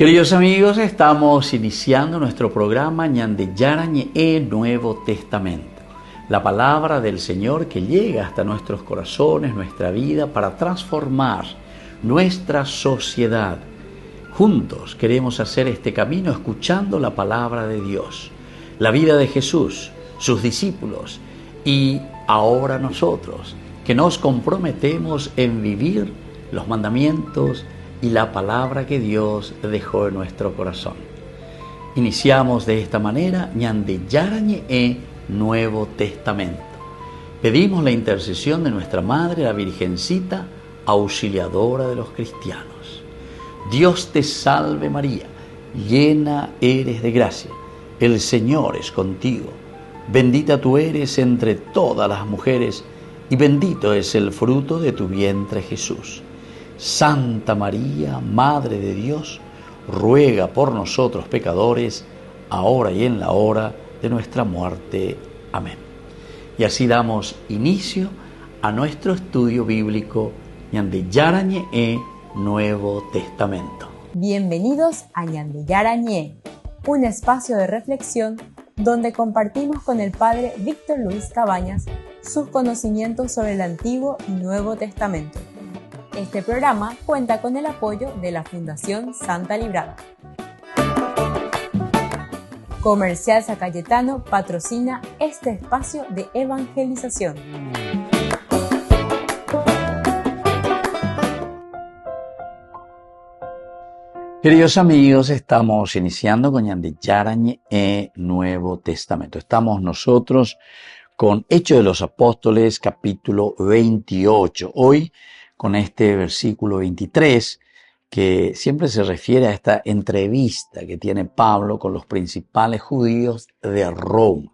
Queridos amigos, estamos iniciando nuestro programa Ñande Yarañe Nuevo Testamento. La palabra del Señor que llega hasta nuestros corazones, nuestra vida, para transformar nuestra sociedad. Juntos queremos hacer este camino escuchando la palabra de Dios, la vida de Jesús, sus discípulos y ahora nosotros, que nos comprometemos en vivir los mandamientos y la palabra que Dios dejó en nuestro corazón. Iniciamos de esta manera Ñande Yarañe Nuevo Testamento. Pedimos la intercesión de nuestra Madre, la Virgencita, auxiliadora de los cristianos. Dios te salve María, llena eres de gracia, el Señor es contigo. Bendita tú eres entre todas las mujeres y bendito es el fruto de tu vientre Jesús. Santa María, Madre de Dios, ruega por nosotros pecadores, ahora y en la hora de nuestra muerte. Amén. Y así damos inicio a nuestro estudio bíblico Ñande Yarañe Nuevo Testamento. Bienvenidos a Ñande Yarañe, un espacio de reflexión donde compartimos con el Padre Víctor Luis Cabañas sus conocimientos sobre el Antiguo y Nuevo Testamento. Este programa cuenta con el apoyo de la Fundación Santa Librada. Comercial San Cayetano patrocina este espacio de evangelización. Queridos amigos, estamos iniciando con Ñande Yarañe Nuevo Testamento. Estamos nosotros con Hechos de los Apóstoles, capítulo 28. Hoy con este versículo 23, que siempre se refiere a esta entrevista que tiene Pablo con los principales judíos de Roma.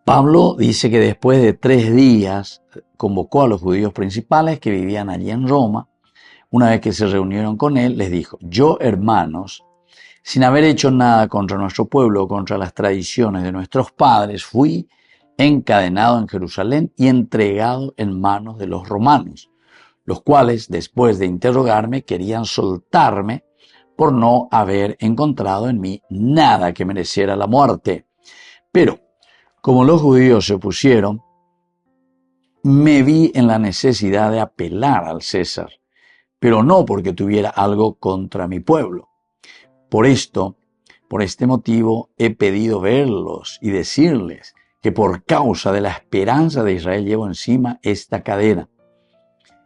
Pablo dice que después de 3 días convocó a los judíos principales que vivían allí en Roma. Una vez que se reunieron con él, les dijo: yo, hermanos, sin haber hecho nada contra nuestro pueblo o contra las tradiciones de nuestros padres, fui encadenado en Jerusalén y entregado en manos de los romanos, los cuales, después de interrogarme, querían soltarme por no haber encontrado en mí nada que mereciera la muerte. Pero, como los judíos se opusieron, me vi en la necesidad de apelar al César, pero no porque tuviera algo contra mi pueblo. Por este motivo, he pedido verlos y decirles que por causa de la esperanza de Israel llevo encima esta cadena.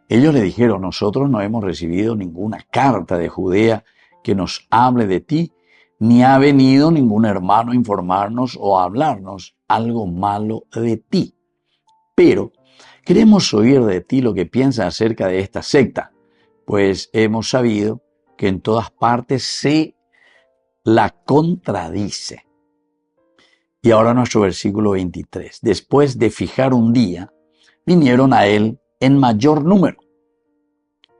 Ellos le dijeron: nosotros no hemos recibido ninguna carta de Judea que nos hable de ti, ni ha venido ningún hermano a informarnos o a hablarnos algo malo de ti. Pero queremos oír de ti lo que piensas acerca de esta secta, pues hemos sabido que en todas partes se la contradice. Y ahora nuestro versículo 23. Después de fijar un día, vinieron a él en mayor número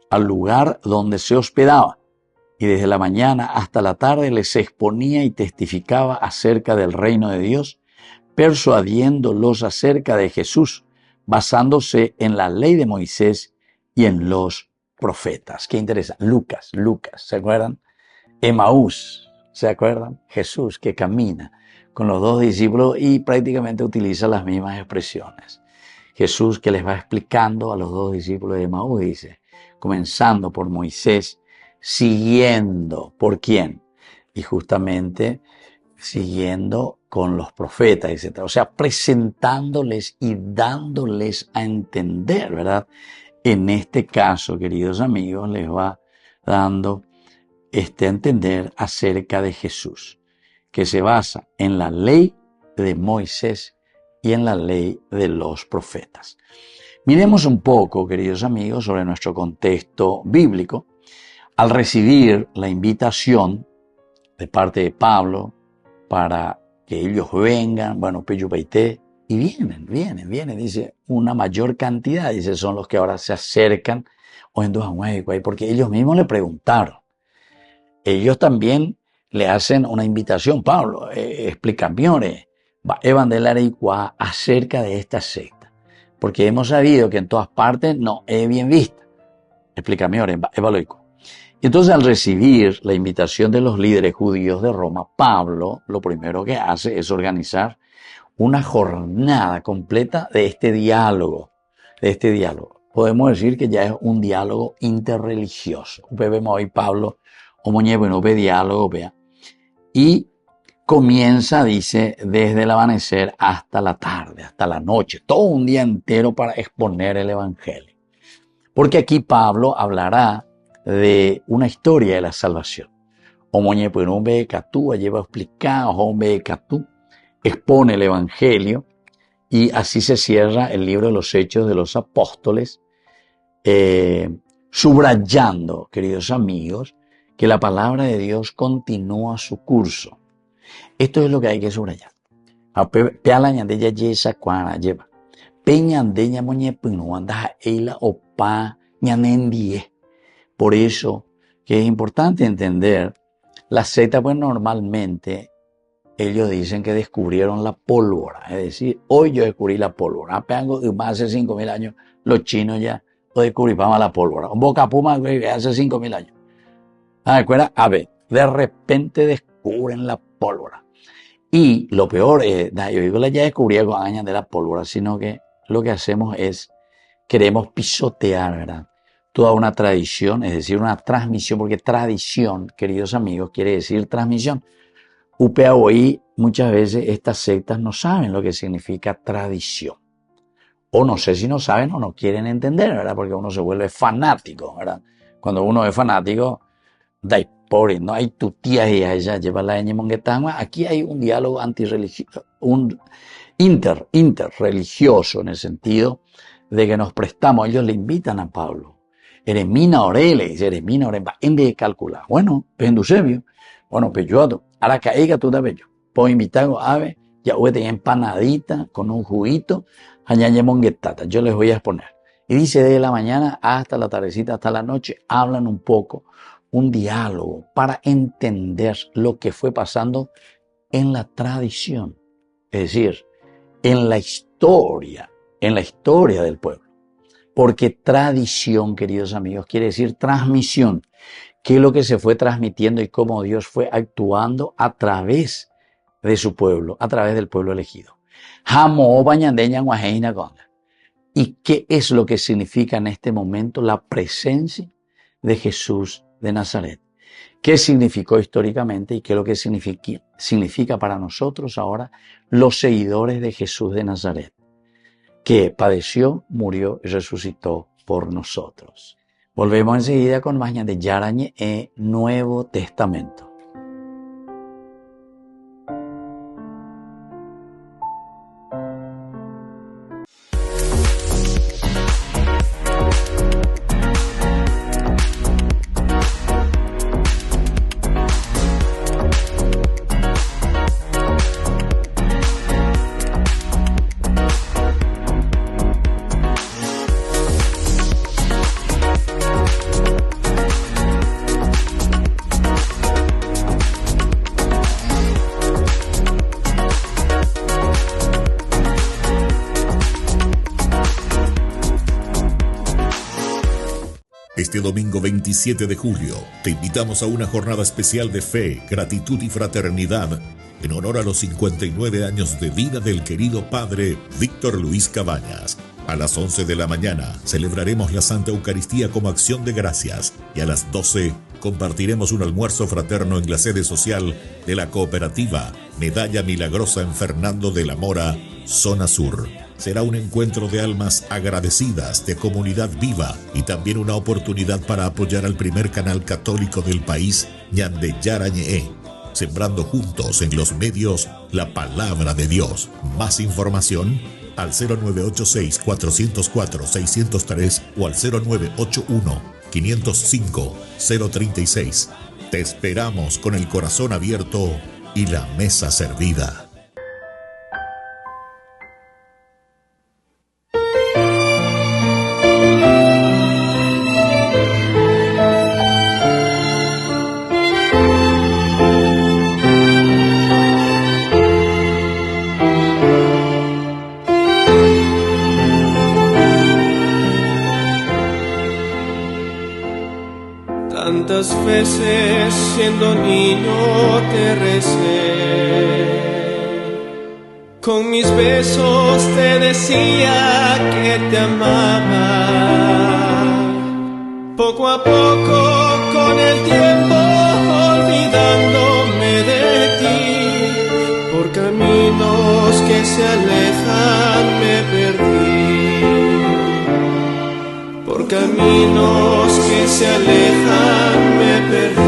al lugar donde se hospedaba, y desde la mañana hasta la tarde les exponía y testificaba acerca del reino de Dios, persuadiéndolos acerca de Jesús, basándose en la ley de Moisés y en los profetas. Qué interesante. Lucas, ¿se acuerdan? Emaús, ¿se acuerdan? Jesús que camina con los 2 discípulos y prácticamente utiliza las mismas expresiones. Jesús que les va explicando a los 2 discípulos de Emaús, dice, comenzando por Moisés, siguiendo, ¿por quién? Y justamente siguiendo con los profetas, etc. O sea, presentándoles y dándoles a entender, ¿verdad? En este caso, queridos amigos, les va dando a entender acerca de Jesús, que se basa en la ley de Moisés y en la ley de los profetas. Miremos un poco, queridos amigos, sobre nuestro contexto bíblico. Al recibir la invitación de parte de Pablo para que ellos vengan, Peyupaité, y vienen, dice, una mayor cantidad, dice, son los que ahora se acercan, porque ellos mismos le preguntaron. Ellos también le hacen una invitación, Pablo, explícame acerca de esta secta, porque hemos sabido que en todas partes no es bien vista. Explícame, evaluico. Entonces, al recibir la invitación de los líderes judíos de Roma, Pablo lo primero que hace es organizar una jornada completa de este diálogo. Podemos decir que ya es un diálogo interreligioso. Vemos hoy Pablo, bueno, ve diálogo, vea. Y comienza, dice, desde el amanecer hasta la tarde, hasta la noche, todo un día entero para exponer el Evangelio. Porque aquí Pablo hablará de una historia de la salvación. Lleva explicado, expone el Evangelio, y así se cierra el libro de los Hechos de los Apóstoles, subrayando, queridos amigos, que la palabra de Dios continúa su curso. Esto es lo que hay que subrayar. Por eso que es importante entender, la secta, pues normalmente ellos dicen que descubrieron la pólvora. Es decir, hoy yo descubrí la pólvora. Hace 5.000 años los chinos ya lo descubrieron la pólvora. Un boca puma hace 5.000 años. A ver, de repente descubren la pólvora. Y lo peor es, yo digo, ya descubrieron años de la pólvora, sino que lo que hacemos es, queremos pisotear, ¿verdad? Toda una tradición, es decir, una transmisión, porque tradición, queridos amigos, quiere decir transmisión. Hoy muchas veces estas sectas no saben lo que significa tradición. O no sé si no saben o no quieren entender, ¿verdad? Porque uno se vuelve fanático, ¿verdad? Cuando uno es fanático, no hay tu tía y a ella lleva la monguetama. Aquí hay un diálogo antirreligioso, un interreligioso, en el sentido de que nos prestamos. Ellos le invitan a Pablo. Eremina Oreles, Eremina Oreles, en vez de calcular. Bueno, Pendusebio, bueno, Peyoado, ahora caiga tú de bello. Puedo invitar a ver, ya voy a tener empanadita con un juguito, añañe monguetata. Yo les voy a exponer. Y dice, desde la mañana hasta la tardecita, hasta la noche, hablan un poco, un diálogo para entender lo que fue pasando en la tradición. Es decir, en la historia del pueblo. Porque tradición, queridos amigos, quiere decir transmisión. ¿Qué es lo que se fue transmitiendo y cómo Dios fue actuando a través de su pueblo, a través del pueblo elegido? ¿Y qué es lo que significa en este momento la presencia de Jesús de Nazaret? ¿Qué significó históricamente y qué es lo que significa para nosotros ahora los seguidores de Jesús de Nazaret? Que padeció, murió y resucitó por nosotros. Volvemos enseguida con más de Yarañe en Nuevo Testamento. Este domingo 27 de julio te invitamos a una jornada especial de fe, gratitud y fraternidad en honor a los 59 años de vida del querido padre Víctor Luis Cabañas. A las 11 de la mañana celebraremos la Santa Eucaristía como acción de gracias y a las 12 compartiremos un almuerzo fraterno en la sede social de la cooperativa Medalla Milagrosa en Fernando de la Mora, Zona Sur. Será un encuentro de almas agradecidas, de comunidad viva y también una oportunidad para apoyar al primer canal católico del país, Ñande Yarañe, sembrando juntos en los medios la palabra de Dios. Más información al 0986-404-603 o al 0981-505-036. Te esperamos con el corazón abierto y la mesa servida. Tanta Cuántas veces siendo niño te recé, con mis besos te decía que te amaba. Poco a poco con el tiempo olvidándome de ti, por caminos que se alejan me perdí, por caminos que se alejan me perdí.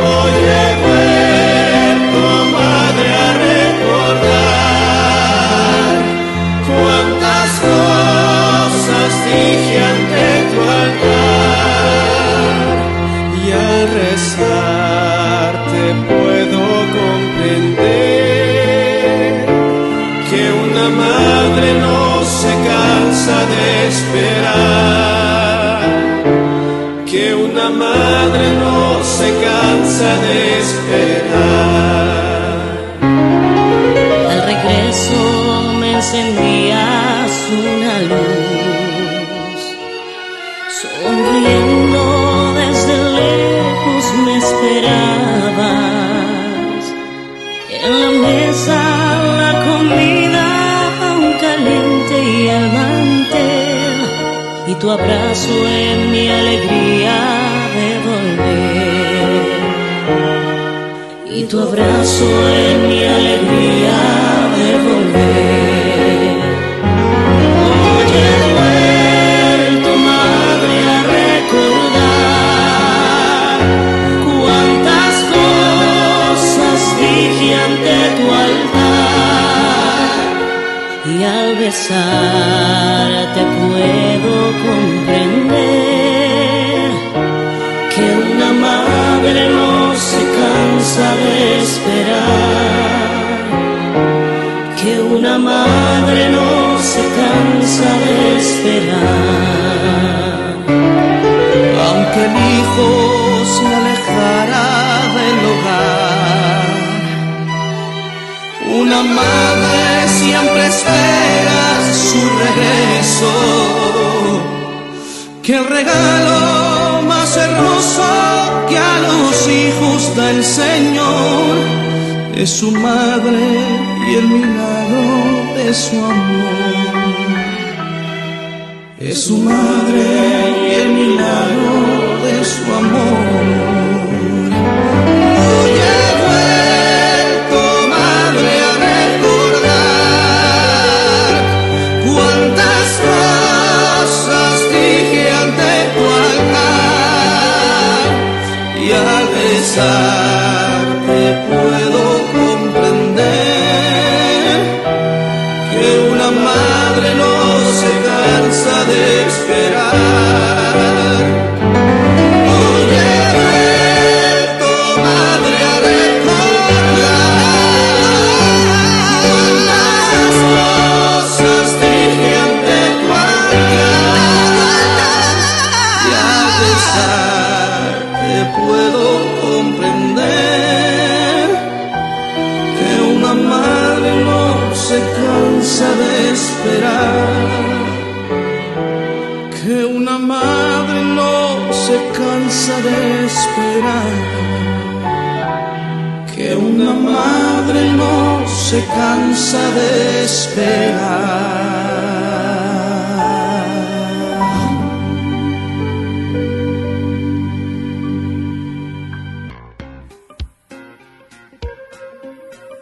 Hoy he vuelto, madre, a recordar cuántas cosas dije ante tu altar, y al rezar te puedo comprender que una madre no se cansa de esperar, que una madre no se cansa de esperar. Al regreso me encendías una luz, sonriendo desde lejos me esperabas. En la mesa la comida aún caliente y el mantel, y tu abrazo en mi alegría de volver, y tu abrazo en mi alegría de volver. Hoy he vuelto, madre, a recordar cuántas cosas dije ante tu altar, y al besarte puedo comprender que una madre no se cansa de esperar, que una madre no se cansa de esperar. Aunque el hijo se alejara del hogar, una madre siempre espera su regreso, que el regalo más hermoso que a los hijos da el Señor es su madre y el milagro de su amor. Es su madre y el milagro de su amor. Hoy he vuelto, madre, a recordar cuántas cosas dije ante tu altar, y al besarte puedo comprender que una madre no se cansa de esperar. Hoy he vuelto, madre, a recordar cuántas cosas dije ante tu altar, y al besarte puedo comprender que una madre no se cansa de esperar, que una madre no se cansa de esperar, que una madre no se cansa de esperar.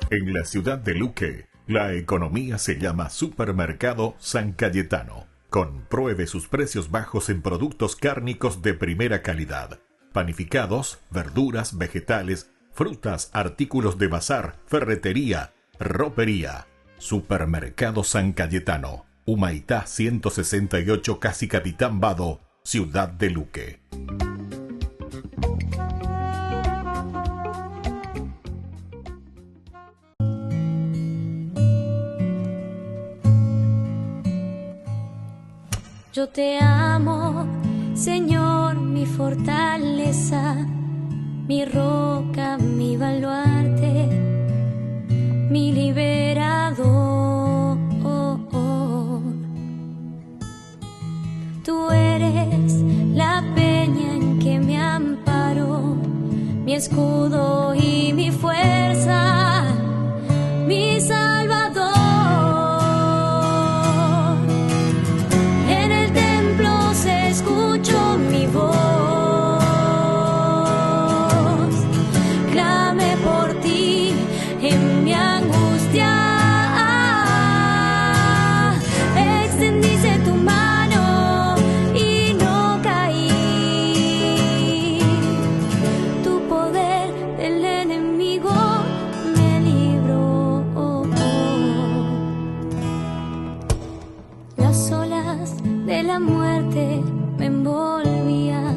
En la ciudad de Luque, la economía se llama Supermercado San Cayetano. Compruebe sus precios bajos en productos cárnicos de primera calidad. Panificados, verduras, vegetales, frutas, artículos de bazar, ferretería, ropería. Supermercado San Cayetano. Humaitá 168, Casi Capitán Vado, ciudad de Luque. Yo te amo, Señor, mi fortaleza, mi roca, mi baluarte, mi liberador. Tú eres la peña escudo y mi fuerza, mi Salvador. En el templo se escuchó mi voz, clamé por ti en mi angustia. Extendiste tu mano y no caí. Tu poder del enemigo me libró. Las olas de la muerte me envolvían,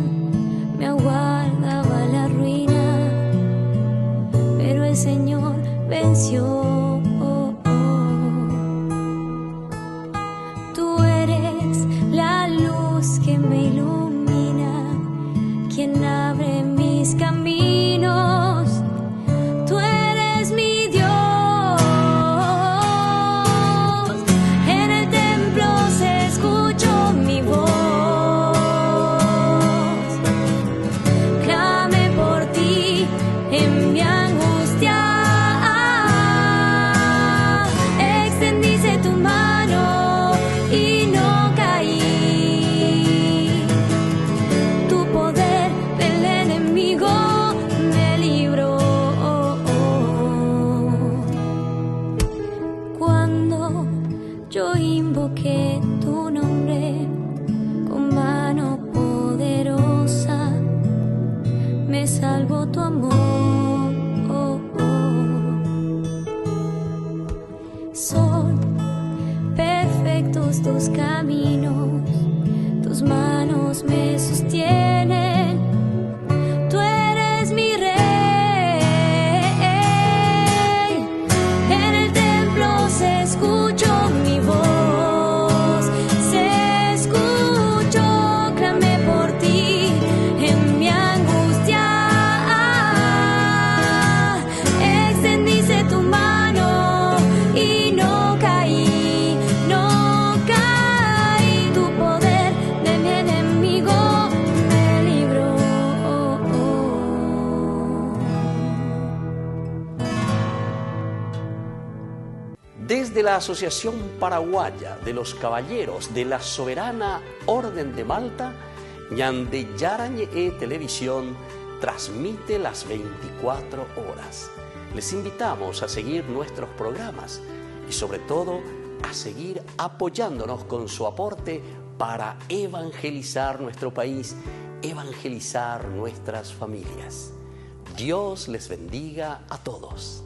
me aguardaba la ruina, pero el Señor venció. Tú eres la luz que me ilumina, quien abre mis caminos. Tú eres mi Dios. En el templo se escuchó mi voz, clamé por ti en mi angustia. Extendiste tu mano y no caí. Tu poder del enemigo me libró. Cuando yo invoqué tu nombre con mano poderosa, me salvó tu amor. Son perfectos tus caminos, tus manos me sostienen. Tú eres mi rey. En el templo se escuchó mi voz, se escuchó, clamé por ti en mi angustia. Extendiste tu mano y no caí, no caí. Tu poder de mi enemigo me libró. Desde la Asociación Paraguaya de los Caballeros de la Soberana Orden de Malta, Ñande Yarañe Televisión transmite las 24 horas. Les invitamos a seguir nuestros programas y sobre todo a seguir apoyándonos con su aporte para evangelizar nuestro país, evangelizar nuestras familias. Dios les bendiga a todos.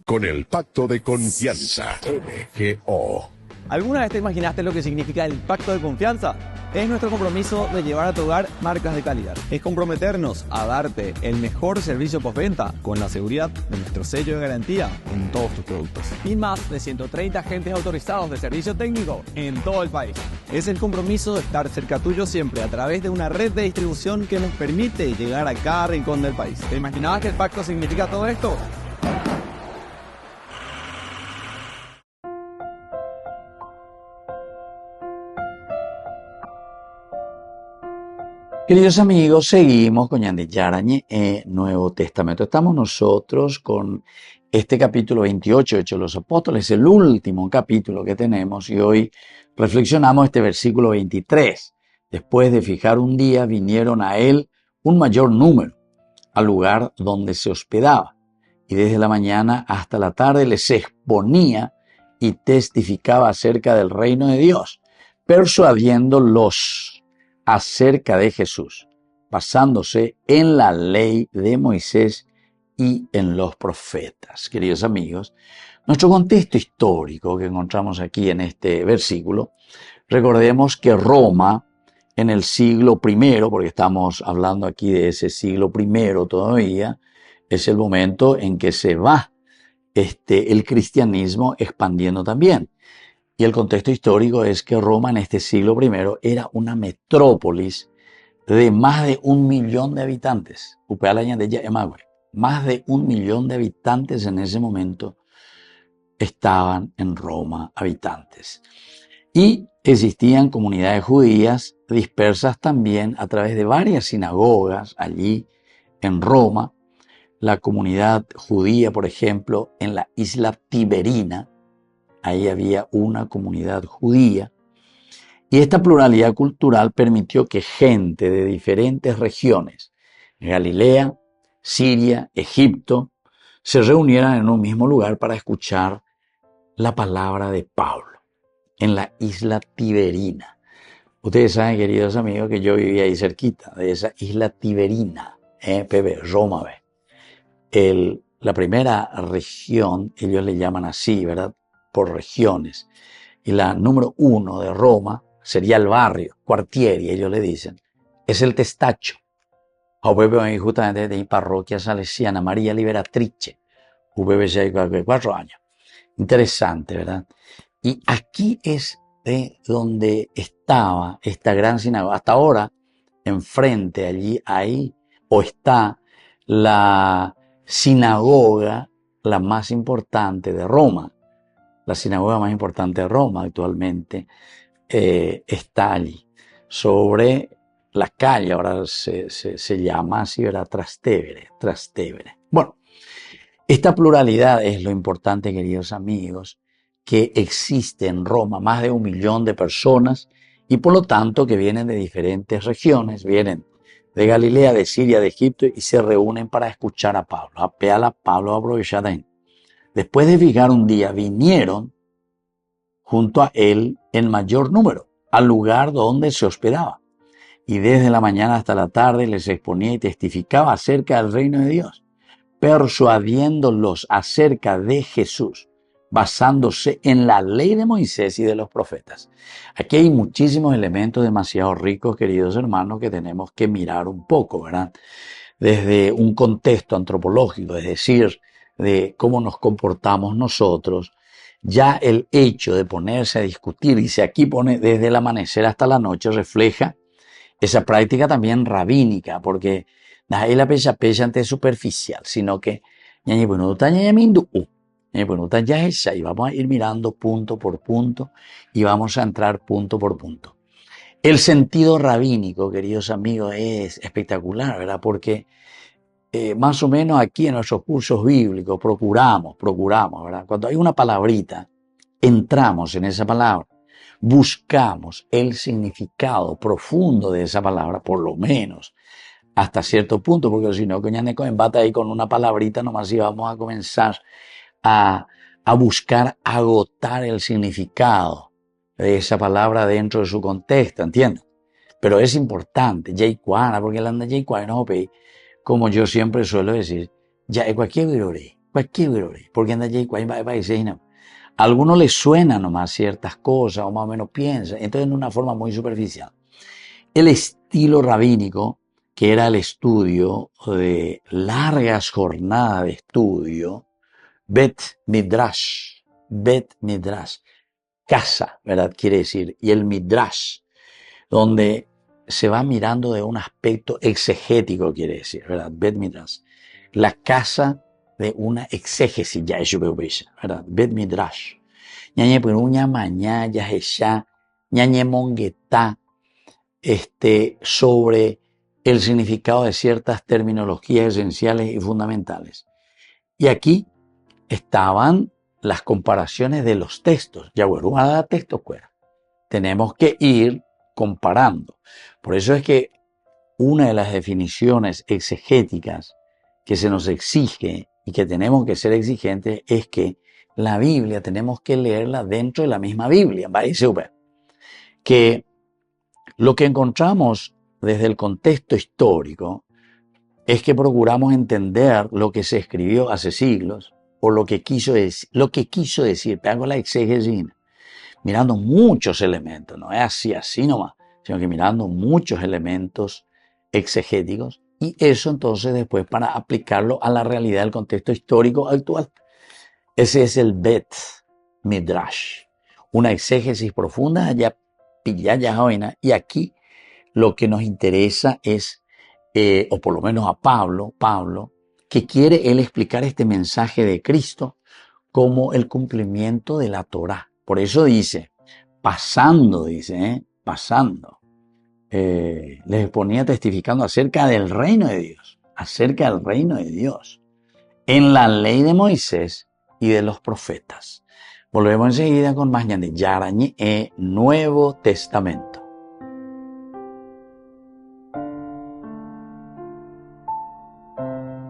Con el Pacto de Confianza, MGO. ¿Alguna vez te imaginaste lo que significa el Pacto de Confianza? Es nuestro compromiso de llevar a tu hogar marcas de calidad. Es comprometernos a darte el mejor servicio postventa con la seguridad de nuestro sello de garantía en todos tus productos. Y más de 130 agentes autorizados de servicio técnico en todo el país. Es el compromiso de estar cerca tuyo siempre a través de una red de distribución que nos permite llegar a cada rincón del país. ¿Te imaginabas que el pacto significa todo esto? Queridos amigos, seguimos con Ñande Yarañe Nuevo Testamento. Estamos nosotros con este capítulo 28 de Hechos de los Apóstoles, el último capítulo que tenemos, y hoy reflexionamos este versículo 23. Después de fijar un día, vinieron a él un mayor número al lugar donde se hospedaba, y desde la mañana hasta la tarde les exponía y testificaba acerca del reino de Dios, persuadiéndolos acerca de Jesús, basándose en la ley de Moisés y en los profetas. Queridos amigos, nuestro contexto histórico que encontramos aquí en este versículo, recordemos que Roma en el siglo I, porque estamos hablando aquí de ese siglo I todavía, es el momento en que se va el cristianismo expandiendo también. Y el contexto histórico es que Roma en este siglo I era una metrópolis de más de 1 millón de habitantes. Más de 1 millón de habitantes en ese momento estaban en Roma, habitantes. Y existían comunidades judías dispersas también a través de varias sinagogas allí en Roma, la comunidad judía, por ejemplo, en la isla Tiberina. Ahí había una comunidad judía. Y esta pluralidad cultural permitió que gente de diferentes regiones, Galilea, Siria, Egipto, se reunieran en un mismo lugar para escuchar la palabra de Pablo, en la isla Tiberina. Ustedes saben, queridos amigos, que yo vivía ahí cerquita de esa isla Tiberina, Pepe, Roma, la primera región, ellos le llaman así, ¿verdad? Por regiones. Y la número 1 de Roma sería el barrio, quartieri, ellos le dicen, es el Testaccio. Pepe, justamente de mi parroquia salesiana, María Liberatrice, Pepe ya hay 4 años. Interesante, ¿verdad? Y aquí es de donde estaba esta gran sinagoga. Hasta ahora, enfrente, allí, ahí, o está la sinagoga, la más importante de Roma. La sinagoga más importante de Roma actualmente está allí, sobre la calle, ahora se llama así, ¿verdad? Trastevere. Bueno, esta pluralidad es lo importante, queridos amigos, que existe en Roma más de 1 millón de personas y por lo tanto que vienen de diferentes regiones, vienen de Galilea, de Siria, de Egipto y se reúnen para escuchar a Pablo. A Pablo aprovechadén. Después de fijar un día, vinieron junto a él en mayor número, al lugar donde se hospedaba. Y desde la mañana hasta la tarde les exponía y testificaba acerca del reino de Dios, persuadiéndolos acerca de Jesús, basándose en la ley de Moisés y de los profetas. Aquí hay muchísimos elementos demasiado ricos, queridos hermanos, que tenemos que mirar un poco, ¿verdad? Desde un contexto antropológico, es decir, de cómo nos comportamos nosotros. Ya el hecho de ponerse a discutir, y se aquí pone desde el amanecer hasta la noche, refleja esa práctica también rabínica, porque ahí la pecha ante superficial, sino que y vamos a ir mirando punto por punto y vamos a entrar punto por punto. El sentido rabínico, queridos amigos, es espectacular, ¿verdad? Porque más o menos aquí en nuestros cursos bíblicos procuramos, ¿verdad? Cuando hay una palabrita, entramos en esa palabra, buscamos el significado profundo de esa palabra, por lo menos hasta cierto punto, porque si no, coñaneco embate ahí con una palabrita nomás y vamos a comenzar a buscar agotar el significado de esa palabra dentro de su contexto, ¿entiendes? Pero es importante, porque la anda no, como yo siempre suelo decir, ya es cualquier virore, porque anda a algunos les suena nomás ciertas cosas o más o menos piensan, entonces de una forma muy superficial. El estilo rabínico, que era el estudio de largas jornadas de estudio, Bet Midrash, casa, ¿verdad? Quiere decir, y el Midrash, donde se va mirando de un aspecto exegético, quiere decir, ¿verdad? Bet Midrash, la casa de una exégesis, ya es ¿verdad? Bet Midrash. Ñañe peruña mañá, ya ella, ñañe monguetá, sobre el significado de ciertas terminologías esenciales y fundamentales. Y aquí estaban las comparaciones de los textos. Ya bueno, texto fuera. Tenemos que ir comparando. Por eso es que una de las definiciones exegéticas que se nos exige y que tenemos que ser exigentes es que la Biblia tenemos que leerla dentro de la misma Biblia. Que lo que encontramos desde el contexto histórico es que procuramos entender lo que se escribió hace siglos o lo que quiso decir, hago la exégesis, mirando muchos elementos, no es así nomás, sino que mirando muchos elementos exegéticos y eso entonces después para aplicarlo a la realidad del contexto histórico actual. Ese es el Bet Midrash, una exégesis profunda allá y aquí lo que nos interesa es, o por lo menos a Pablo, que quiere él explicar este mensaje de Cristo como el cumplimiento de la Torá. Por eso dice, pasando, les ponía testificando acerca del reino de Dios, en la ley de Moisés y de los profetas. Volvemos enseguida con más Ñande Yarañe Nuevo Testamento.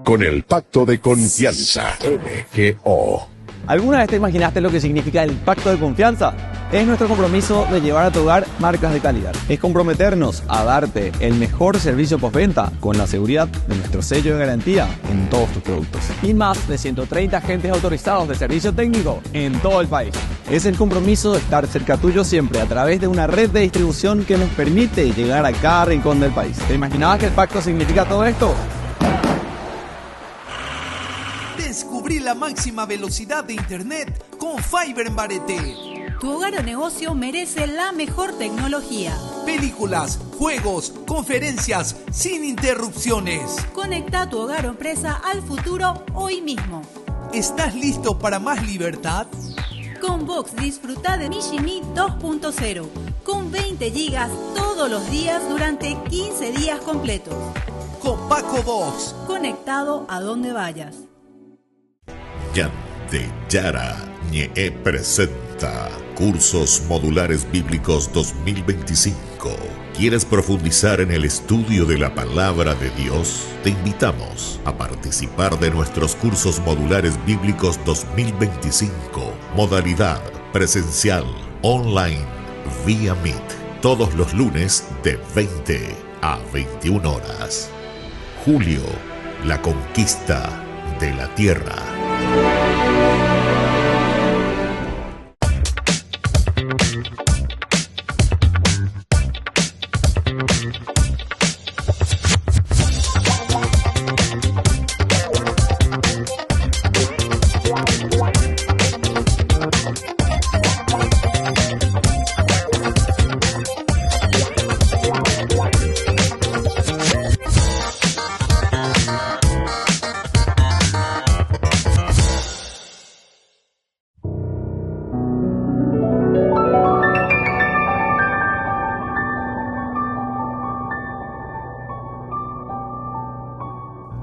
Con el pacto de confianza, MGO. ¿Alguna vez te imaginaste lo que significa el pacto de confianza? Es nuestro compromiso de llevar a tu hogar marcas de calidad. Es comprometernos a darte el mejor servicio postventa con la seguridad de nuestro sello de garantía en todos tus productos. Y más de 130 agentes autorizados de servicio técnico en todo el país. Es el compromiso de estar cerca tuyo siempre a través de una red de distribución que nos permite llegar a cada rincón del país. ¿Te imaginabas que el pacto significa todo esto? Descubrí la máxima velocidad de internet con Fiber en Barete. Tu hogar o negocio merece la mejor tecnología. Películas, juegos, conferencias, sin interrupciones. Conecta tu hogar o empresa al futuro hoy mismo. ¿Estás listo para más libertad? Con Vox disfruta de Mishimi 2.0 con 20 gigas todos los días durante 15 días completos. Con Paco Vox. Conectado a donde vayas. Ñande Yarañe presenta Cursos Modulares Bíblicos 2025. ¿Quieres profundizar en el estudio de la Palabra de Dios? Te invitamos a participar de nuestros Cursos Modulares Bíblicos 2025. Modalidad presencial, online, vía Meet. Todos los lunes de 20 a 21 horas. Julio, la conquista de la tierra.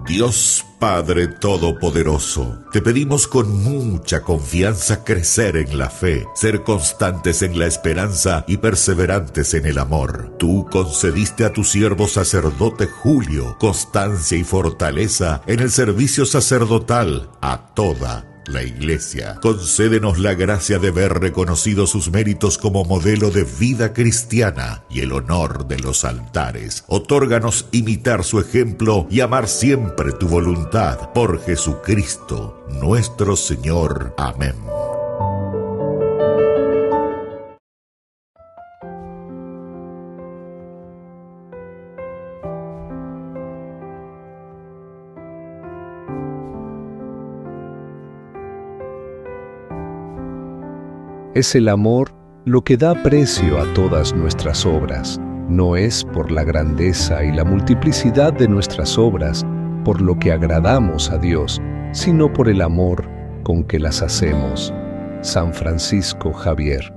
Dios Padre Todopoderoso, te pedimos con mucha confianza crecer en la fe, ser constantes en la esperanza y perseverantes en el amor. Tú concediste a tu siervo sacerdote Julio constancia y fortaleza en el servicio sacerdotal a toda la Iglesia. Concédenos la gracia de ver reconocidos sus méritos como modelo de vida cristiana y el honor de los altares. Otórganos imitar su ejemplo y amar siempre tu voluntad. Por Jesucristo, nuestro Señor. Amén. Es el amor lo que da precio a todas nuestras obras. No es por la grandeza y la multiplicidad de nuestras obras, por lo que agradamos a Dios, sino por el amor con que las hacemos. San Francisco Javier.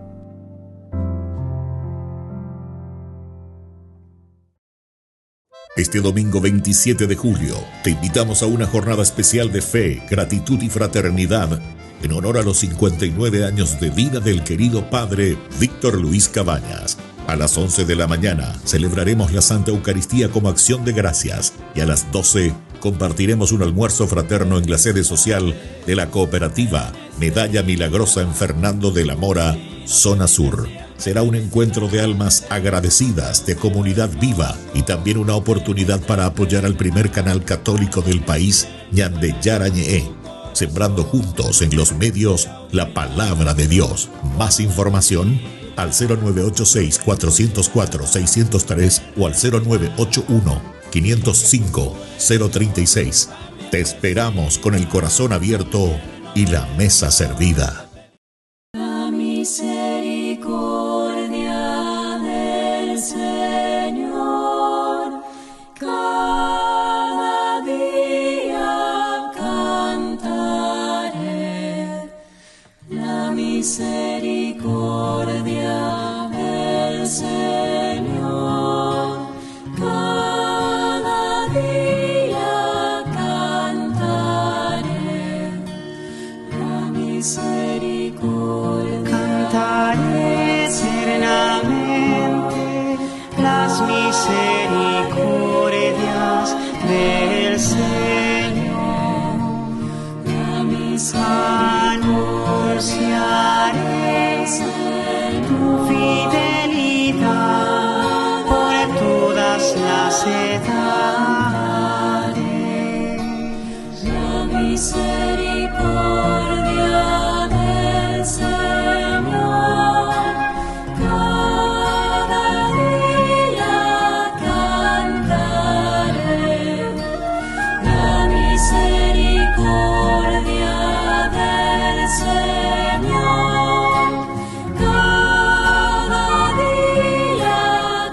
Este domingo 27 de julio, te invitamos a una jornada especial de fe, gratitud y fraternidad en honor a los 59 años de vida del querido padre Víctor Luis Cabañas. A las 11 de la mañana celebraremos la Santa Eucaristía como acción de gracias y a las 12 compartiremos un almuerzo fraterno en la sede social de la cooperativa Medalla Milagrosa en Fernando de la Mora, zona sur. Será un encuentro de almas agradecidas, de comunidad viva y también una oportunidad para apoyar al primer canal católico del país, Ñande Yarañe, sembrando juntos en los medios la palabra de Dios. Más información al 0986-404-603 o al 0981-505-036. Te esperamos con el corazón abierto y la mesa servida. La misericordia del Señor cada día cantaré. La misericordia del Señor cada día cantaré. del Señor, anunciaré tu fidelidad por todas las edades. La misericordia del Señor cada día cantaré. La misericordia del Señor cada día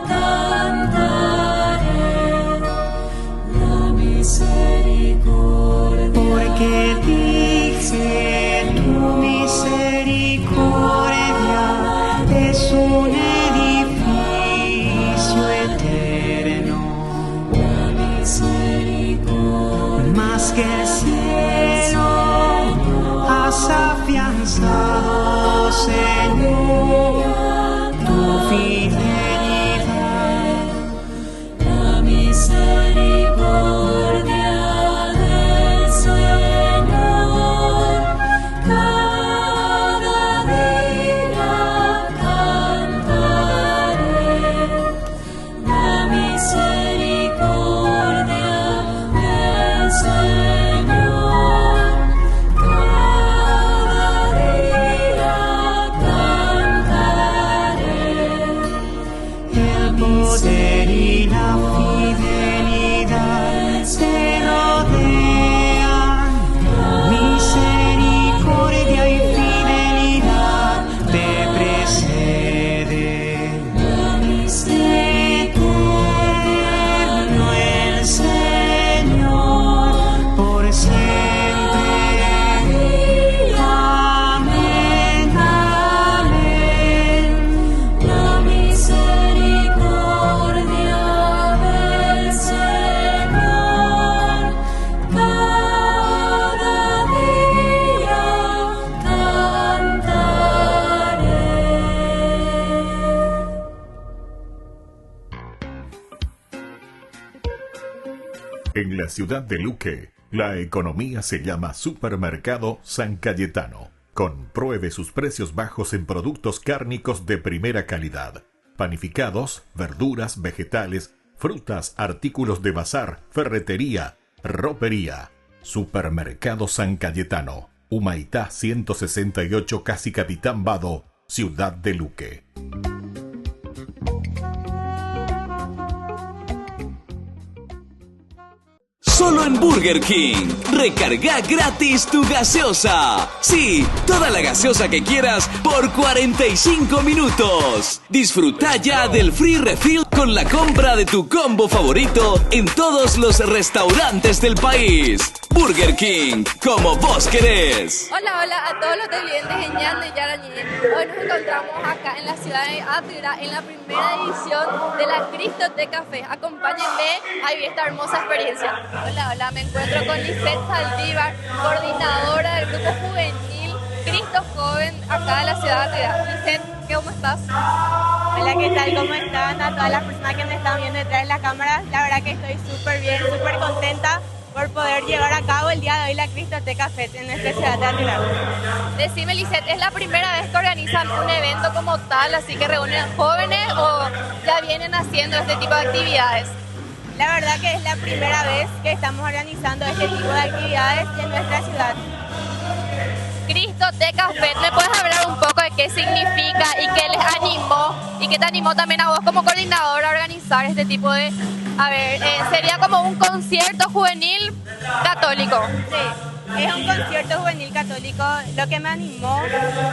cantaré. La misericordia, porque dice tu misericordia es un edificio eterno. La misericordia, más que el cielo has afianzado, Señor, tu fidelidad. La misericordia del Señor cada día cantaré. La misericordia del Señor cada día cantaré. El poder y la fidelidad te rodean, misericordia y fidelidad te preceden. Eterno el Señor por siempre. Amén, amén. La misericordia del Señor cada día cantaré. En la ciudad de Luque, la economía se llama Supermercado San Cayetano. Compruebe sus precios bajos en productos cárnicos de primera calidad. Panificados, verduras, vegetales, frutas, artículos de bazar, ferretería, ropería. Supermercado San Cayetano, Humaitá 168, Casi Capitán Vado, ciudad de Luque. Solo en Burger King. Recarga gratis tu gaseosa. Sí, toda la gaseosa que quieras por 45 minutos. Disfruta ya del free refill con la compra de tu combo favorito en todos los restaurantes del país. Burger King, como vos querés. Hola, hola a todos los televidentes de Ñande Yarañé. Hoy nos encontramos acá en la ciudad de Átila en la primera edición de la Cristoteca Fe. Acompáñenme a vivir esta hermosa experiencia. Hola, hola, me encuentro con Lisette Saldívar, coordinadora del grupo juvenil Cristo Joven acá en la ciudad de Átila. Lisette, ¿cómo estás? Hola, ¿qué tal? ¿Cómo están? A todas las personas que me están viendo detrás de la cámara, la verdad que estoy súper bien, súper contenta por poder llevar a cabo el día de hoy la Cristoteca Fest en nuestra ciudad de Átila. Decime, Lisette, ¿es la primera vez que organizan un evento como tal, así que reúnen jóvenes o ya vienen haciendo este tipo de actividades? La verdad que es la primera vez que estamos organizando este tipo de actividades en nuestra ciudad. Cristoteca Fest, ¿me puedes hablar un poco de qué significa y qué les animó y qué te animó también a vos como coordinadora a organizar este tipo de... A ver, sería como un concierto juvenil católico. Sí, es un concierto juvenil católico. Lo que me animó,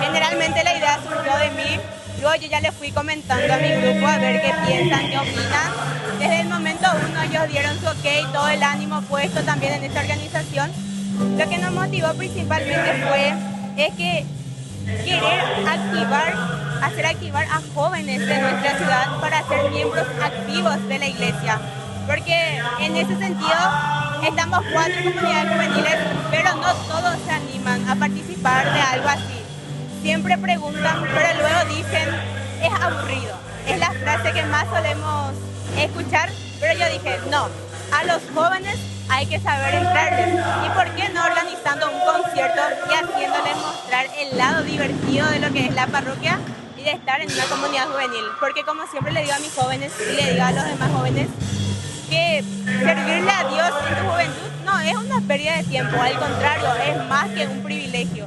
generalmente la idea surgió de mí. Luego yo ya le fui comentando a mi grupo a ver qué piensan, qué opinan. Desde el momento uno ellos dieron su ok, todo el ánimo puesto también en esta organización. Lo que nos motivó principalmente es que querer hacer activar a jóvenes de nuestra ciudad para ser miembros activos de la iglesia. Porque en ese sentido estamos 4 comunidades juveniles, pero no todos se animan a participar de algo así. Siempre preguntan, pero luego dicen, es aburrido. Es la frase que más solemos escuchar, pero yo dije, no, a los jóvenes hay que saber entrarles. ¿Y por qué no organizando un concierto y haciéndoles mostrar el lado divertido de lo que es la parroquia y de estar en una comunidad juvenil? Porque como siempre le digo a mis jóvenes y le digo a los demás jóvenes, que servirle a Dios en tu juventud no es una pérdida de tiempo, al contrario, es más que un privilegio.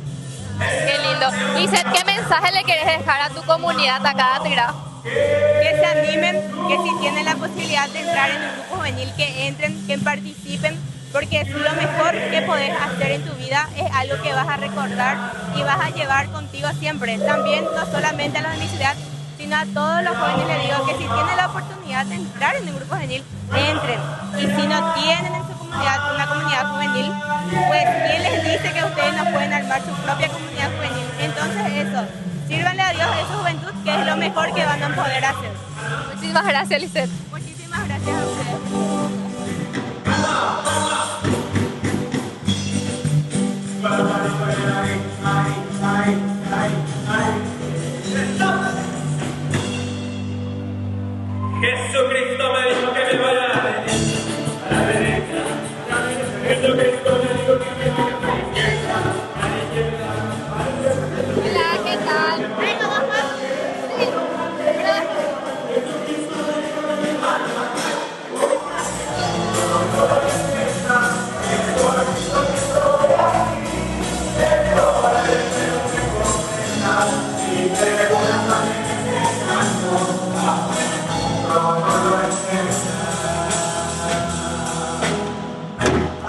Qué lindo. Lizeth, ¿qué mensaje le querés dejar a tu comunidad acá de Atirá? Que se animen, que si tienen la posibilidad de entrar en un grupo juvenil, que entren, que participen, porque es lo mejor que podés hacer en tu vida, es algo que vas a recordar y vas a llevar contigo siempre. También, no solamente a los de mi ciudad, sino a todos los jóvenes les digo que si tienen la oportunidad de entrar en un grupo juvenil, entren. Y si no tienen en su comunidad una comunidad juvenil, pues ¿quién les dice que ustedes no pueden armar su propia comunidad juvenil? Entonces eso, sírvanle a Dios en su juventud, que es lo mejor que van a poder hacer. Muchísimas gracias, Lizeth. Muchísimas gracias a ustedes. Jesucristo me dijo que me vaya a la derecha. Jesucristo me dijo que me vaya a la izquierda. Hola, ¿qué tal?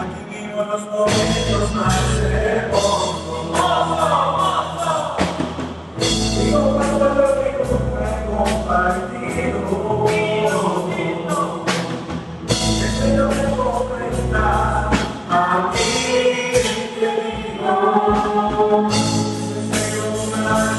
Aquí vimos los momentos más hermosos. Digo, cuando lo que compartido. Deseo de completar a ti, querido. Deseo más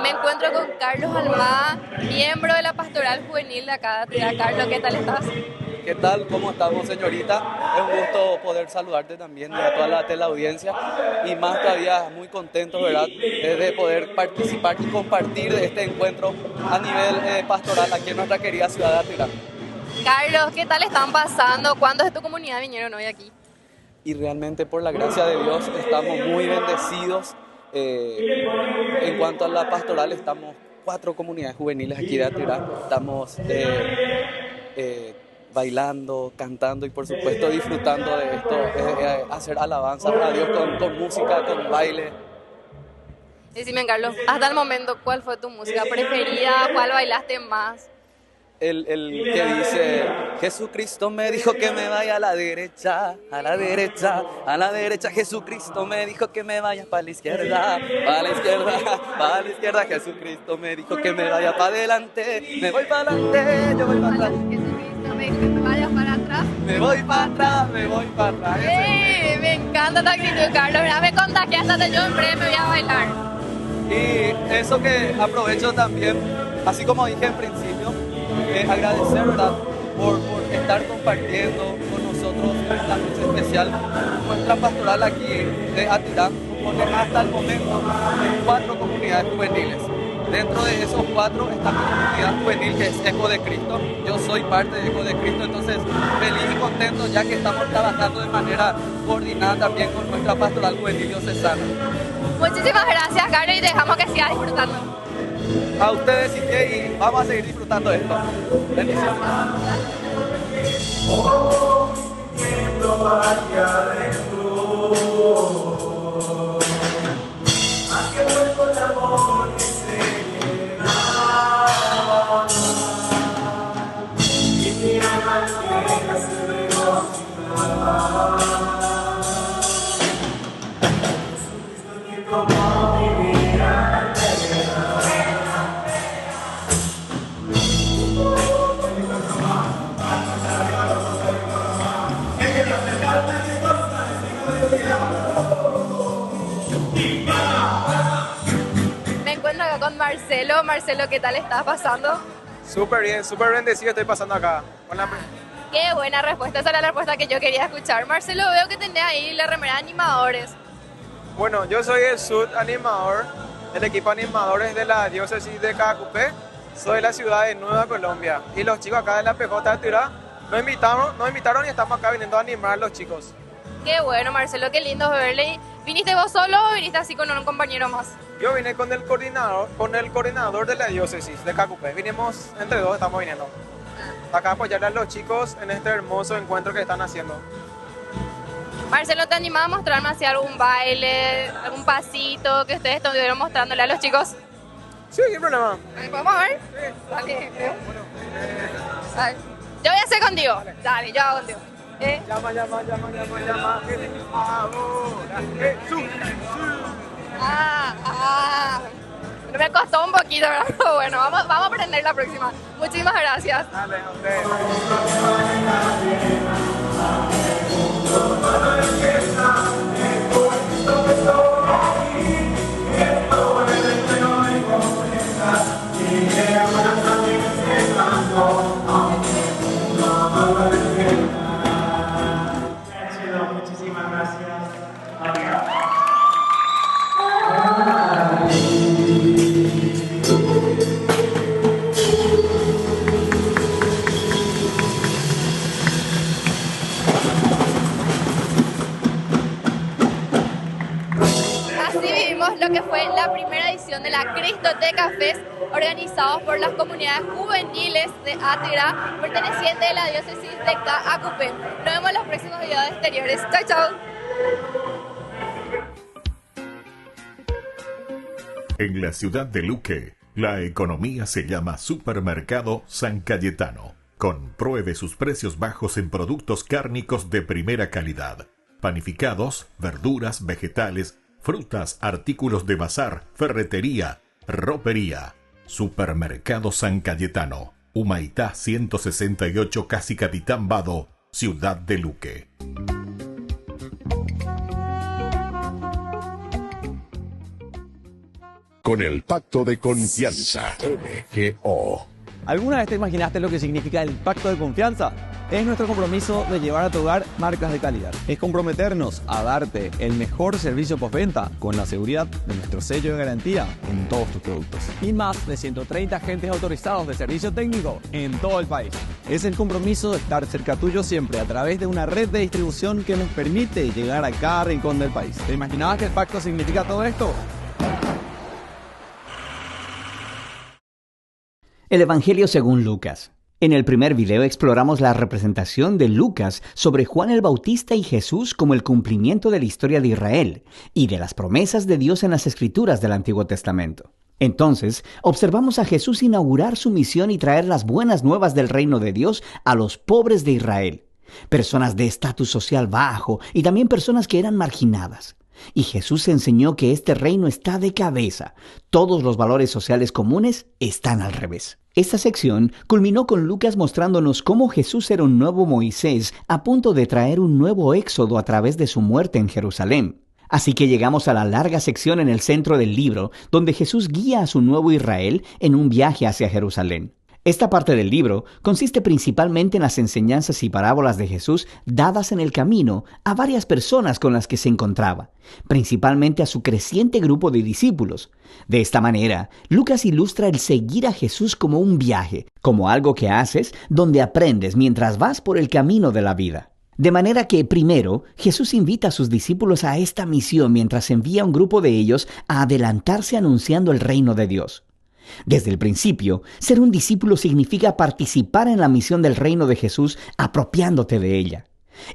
Me encuentro con Carlos Almada, miembro de la Pastoral Juvenil de acá de Atirá. Carlos, ¿qué tal estás? ¿Qué tal? ¿Cómo estamos, señorita? Es un gusto poder saludarte también y a toda la teleaudiencia y más todavía muy contentos, ¿verdad?, de poder participar y compartir de este encuentro a nivel pastoral aquí en nuestra querida ciudad de Atirá. Carlos, ¿qué tal están pasando? ¿Cuántos de tu comunidad vinieron hoy aquí? Y realmente por la gracia de Dios estamos muy bendecidos. En cuanto a la pastoral, estamos 4 comunidades juveniles aquí de Atirá. Estamos bailando, cantando y por supuesto disfrutando de esto, hacer alabanzas a Dios con música, con baile. Decime, Carlos, hasta el momento, ¿cuál fue tu música preferida? ¿Cuál bailaste más? El que dice, Jesucristo me dijo que me vaya a la derecha, a la derecha, a la derecha. Jesucristo me dijo que me vaya para la izquierda, para la izquierda, para la izquierda. Jesucristo me dijo que me vaya para adelante, me voy para adelante, yo voy para atrás. Jesucristo me dijo que me vaya para atrás, me voy para atrás, me voy para atrás. Me encanta tu actitud, Carlos. Ya me contagiaste, yo en breve me voy a bailar. Y eso que aprovecho también, así como dije en principio, agradecer, ¿verdad?, por estar compartiendo con nosotros en esta noche especial. Nuestra pastoral aquí de Atirá compone hasta el momento 4 comunidades juveniles. Dentro de esos 4 está mi comunidad juvenil, que es Eco de Cristo. Yo soy parte de Eco de Cristo, entonces feliz y contento ya que estamos trabajando de manera coordinada también con nuestra pastoral juvenil diocesana. Muchísimas gracias, Carlos, y dejamos que sigas disfrutando. A ustedes y vamos a seguir disfrutando de esto. Bendiciones. Me encuentro acá con Marcelo. Marcelo, ¿qué tal estás pasando? Súper bien, súper bendecido estoy pasando acá. Qué buena respuesta, esa era la respuesta que yo quería escuchar. Marcelo, veo que tenés ahí la remera de animadores. Bueno, yo soy el subanimador del equipo animadores de la diócesis de Cacupé. Soy de la ciudad de Nueva Colombia. Y los chicos acá de la PJ de Tirá nos invitaron y estamos acá viniendo a animar a los chicos. Qué bueno, Marcelo, qué lindo verle. ¿Viniste vos solo o viniste así con un compañero más? Yo vine con el coordinador de la diócesis de Cacupé. Vinimos entre dos, estamos viniendo. Acá a apoyarle a los chicos en este hermoso encuentro que están haciendo. Marcelo, ¿te animás a mostrarme así algún baile, algún pasito que ustedes estuvieron mostrándole a los chicos? Sí, sin problema. ¿Podemos ver? Sí. Dale. Dale. Yo voy a hacer contigo. Dale, yo hago contigo. Llama. Ahora, Jesús. Me costó un poquito, ¿verdad? Pero bueno, vamos a aprender la próxima. Muchísimas gracias. Dale, hombre. Muchísimas gracias. Así vivimos lo que fue la primera edición de la Cristoteca Fest, organizados por las comunidades juveniles de Átira, perteneciente a la diócesis de Cacupé. Nos vemos en los próximos videos exteriores. Chao, chao. En la ciudad de Luque, la economía se llama Supermercado San Cayetano. Compruebe sus precios bajos en productos cárnicos de primera calidad. Panificados, verduras, vegetales, frutas, artículos de bazar, ferretería, ropería. Supermercado San Cayetano, Humaitá 168, Casi Capitán Vado, ciudad de Luque. Con el pacto de confianza, MGO. ¿Alguna vez te imaginaste lo que significa el pacto de confianza? Es nuestro compromiso de llevar a tu hogar marcas de calidad. Es comprometernos a darte el mejor servicio postventa con la seguridad de nuestro sello de garantía en todos tus productos. Y más de 130 agentes autorizados de servicio técnico en todo el país. Es el compromiso de estar cerca tuyo siempre a través de una red de distribución que nos permite llegar a cada rincón del país. ¿Te imaginabas que el pacto significa todo esto? El Evangelio según Lucas. En el primer video exploramos la representación de Lucas sobre Juan el Bautista y Jesús como el cumplimiento de la historia de Israel y de las promesas de Dios en las Escrituras del Antiguo Testamento. Entonces, observamos a Jesús inaugurar su misión y traer las buenas nuevas del reino de Dios a los pobres de Israel, personas de estatus social bajo y también personas que eran marginadas. Y Jesús enseñó que este reino está de cabeza. Todos los valores sociales comunes están al revés. Esta sección culminó con Lucas mostrándonos cómo Jesús era un nuevo Moisés a punto de traer un nuevo éxodo a través de su muerte en Jerusalén. Así que llegamos a la larga sección en el centro del libro, donde Jesús guía a su nuevo Israel en un viaje hacia Jerusalén. Esta parte del libro consiste principalmente en las enseñanzas y parábolas de Jesús dadas en el camino a varias personas con las que se encontraba, principalmente a su creciente grupo de discípulos. De esta manera, Lucas ilustra el seguir a Jesús como un viaje, como algo que haces donde aprendes mientras vas por el camino de la vida. De manera que, primero, Jesús invita a sus discípulos a esta misión mientras envía a un grupo de ellos a adelantarse anunciando el reino de Dios. Desde el principio, ser un discípulo significa participar en la misión del reino de Jesús apropiándote de ella.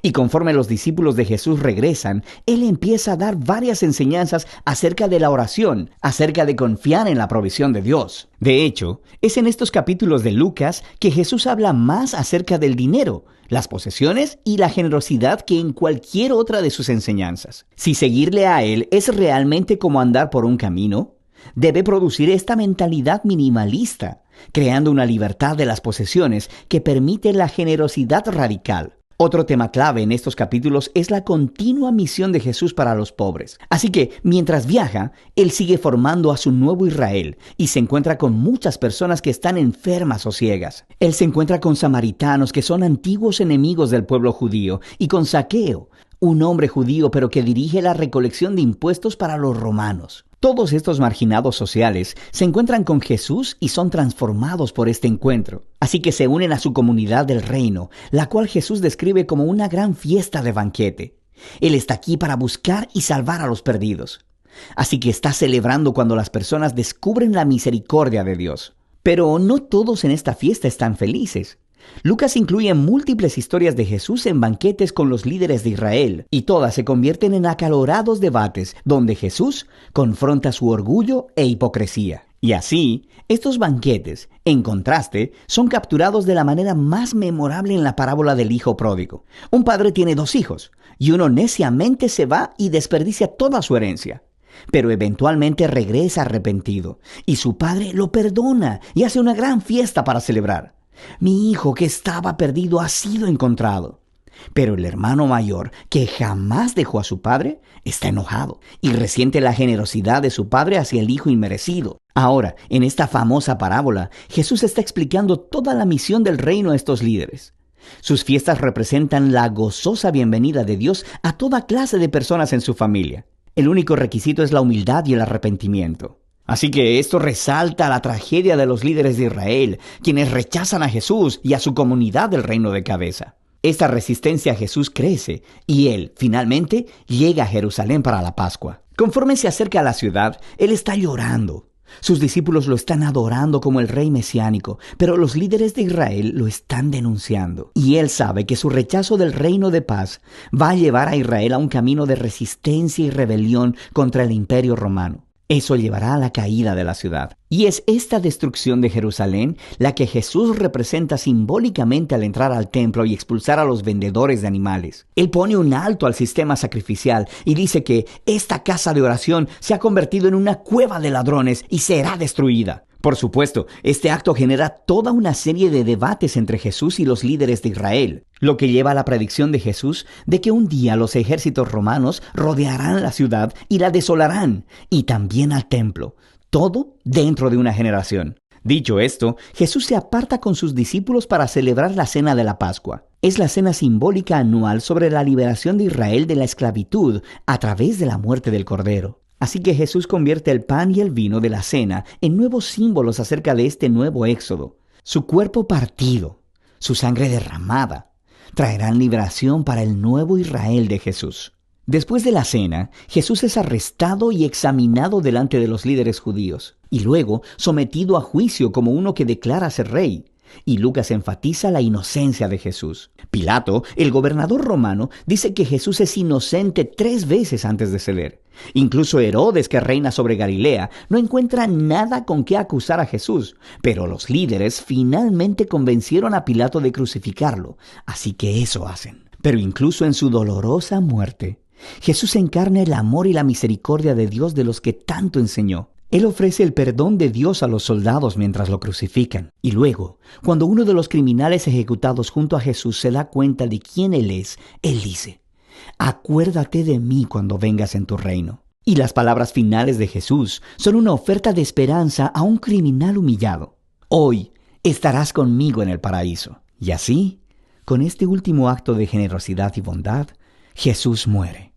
Y conforme los discípulos de Jesús regresan, Él empieza a dar varias enseñanzas acerca de la oración, acerca de confiar en la provisión de Dios. De hecho, es en estos capítulos de Lucas que Jesús habla más acerca del dinero, las posesiones y la generosidad que en cualquier otra de sus enseñanzas. Si seguirle a Él es realmente como andar por un camino, debe producir esta mentalidad minimalista, creando una libertad de las posesiones que permite la generosidad radical. Otro tema clave en estos capítulos es la continua misión de Jesús para los pobres. Así que, mientras viaja, Él sigue formando a su nuevo Israel y se encuentra con muchas personas que están enfermas o ciegas. Él se encuentra con samaritanos que son antiguos enemigos del pueblo judío y con Zaqueo, un hombre judío pero que dirige la recolección de impuestos para los romanos. Todos estos marginados sociales se encuentran con Jesús y son transformados por este encuentro. Así que se unen a su comunidad del reino, la cual Jesús describe como una gran fiesta de banquete. Él está aquí para buscar y salvar a los perdidos. Así que está celebrando cuando las personas descubren la misericordia de Dios. Pero no todos en esta fiesta están felices. Lucas incluye múltiples historias de Jesús en banquetes con los líderes de Israel, y todas se convierten en acalorados debates donde Jesús confronta su orgullo e hipocresía. Y así, estos banquetes, en contraste, son capturados de la manera más memorable en la parábola del hijo pródigo. Un padre tiene 2 hijos, y uno neciamente se va y desperdicia toda su herencia. Pero eventualmente regresa arrepentido, y su padre lo perdona y hace una gran fiesta para celebrar. Mi hijo que estaba perdido ha sido encontrado. Pero el hermano mayor, que jamás dejó a su padre, está enojado y resiente la generosidad de su padre hacia el hijo inmerecido. Ahora, en esta famosa parábola, Jesús está explicando toda la misión del reino a estos líderes. Sus fiestas representan la gozosa bienvenida de Dios a toda clase de personas en su familia. El único requisito es la humildad y el arrepentimiento. Así que esto resalta la tragedia de los líderes de Israel, quienes rechazan a Jesús y a su comunidad del reino de cabeza. Esta resistencia a Jesús crece y él, finalmente, llega a Jerusalén para la Pascua. Conforme se acerca a la ciudad, él está llorando. Sus discípulos lo están adorando como el rey mesiánico, pero los líderes de Israel lo están denunciando. Y él sabe que su rechazo del reino de paz va a llevar a Israel a un camino de resistencia y rebelión contra el imperio romano. Eso llevará a la caída de la ciudad. Y es esta destrucción de Jerusalén la que Jesús representa simbólicamente al entrar al templo y expulsar a los vendedores de animales. Él pone un alto al sistema sacrificial y dice que esta casa de oración se ha convertido en una cueva de ladrones y será destruida. Por supuesto, este acto genera toda una serie de debates entre Jesús y los líderes de Israel, lo que lleva a la predicción de Jesús de que un día los ejércitos romanos rodearán la ciudad y la desolarán, y también al templo, todo dentro de una generación. Dicho esto, Jesús se aparta con sus discípulos para celebrar la cena de la Pascua. Es la cena simbólica anual sobre la liberación de Israel de la esclavitud a través de la muerte del Cordero. Así que Jesús convierte el pan y el vino de la cena en nuevos símbolos acerca de este nuevo éxodo. Su cuerpo partido, su sangre derramada, traerán liberación para el nuevo Israel de Jesús. Después de la cena, Jesús es arrestado y examinado delante de los líderes judíos, y luego sometido a juicio como uno que declara ser rey. Y Lucas enfatiza la inocencia de Jesús. Pilato, el gobernador romano, dice que Jesús es inocente 3 veces antes de ceder. Incluso Herodes, que reina sobre Galilea, no encuentra nada con qué acusar a Jesús. Pero los líderes finalmente convencieron a Pilato de crucificarlo. Así que eso hacen. Pero incluso en su dolorosa muerte, Jesús encarna el amor y la misericordia de Dios de los que tanto enseñó. Él ofrece el perdón de Dios a los soldados mientras lo crucifican. Y luego, cuando uno de los criminales ejecutados junto a Jesús se da cuenta de quién Él es, Él dice: «Acuérdate de mí cuando vengas en tu reino». Y las palabras finales de Jesús son una oferta de esperanza a un criminal humillado. «Hoy estarás conmigo en el paraíso». Y así, con este último acto de generosidad y bondad, Jesús muere.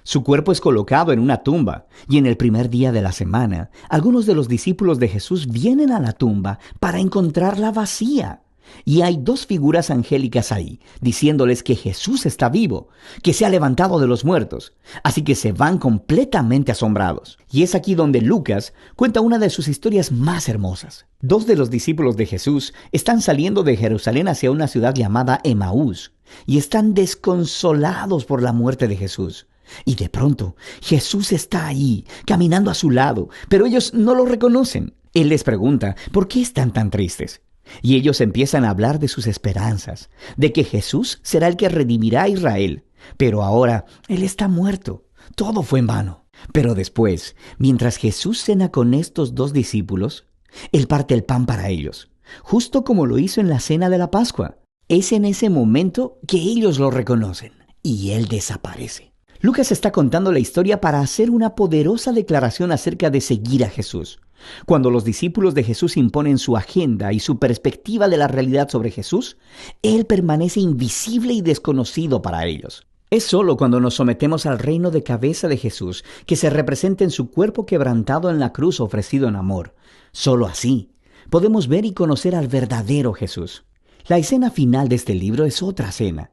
Su cuerpo es colocado en una tumba, y en el primer día de la semana, algunos de los discípulos de Jesús vienen a la tumba para encontrarla vacía. Y hay 2 figuras angélicas ahí, diciéndoles que Jesús está vivo, que se ha levantado de los muertos. Así que se van completamente asombrados. Y es aquí donde Lucas cuenta una de sus historias más hermosas. 2 de los discípulos de Jesús están saliendo de Jerusalén hacia una ciudad llamada Emaús, y están desconsolados por la muerte de Jesús. Y de pronto, Jesús está ahí, caminando a su lado, pero ellos no lo reconocen. Él les pregunta, ¿por qué están tan tristes? Y ellos empiezan a hablar de sus esperanzas, de que Jesús será el que redimirá a Israel. Pero ahora, Él está muerto. Todo fue en vano. Pero después, mientras Jesús cena con estos 2 discípulos, Él parte el pan para ellos, justo como lo hizo en la cena de la Pascua. Es en ese momento que ellos lo reconocen, y Él desaparece. Lucas está contando la historia para hacer una poderosa declaración acerca de seguir a Jesús. Cuando los discípulos de Jesús imponen su agenda y su perspectiva de la realidad sobre Jesús, Él permanece invisible y desconocido para ellos. Es solo cuando nos sometemos al reino de cabeza de Jesús que se representa en su cuerpo quebrantado en la cruz ofrecido en amor. Solo así podemos ver y conocer al verdadero Jesús. La escena final de este libro es otra cena.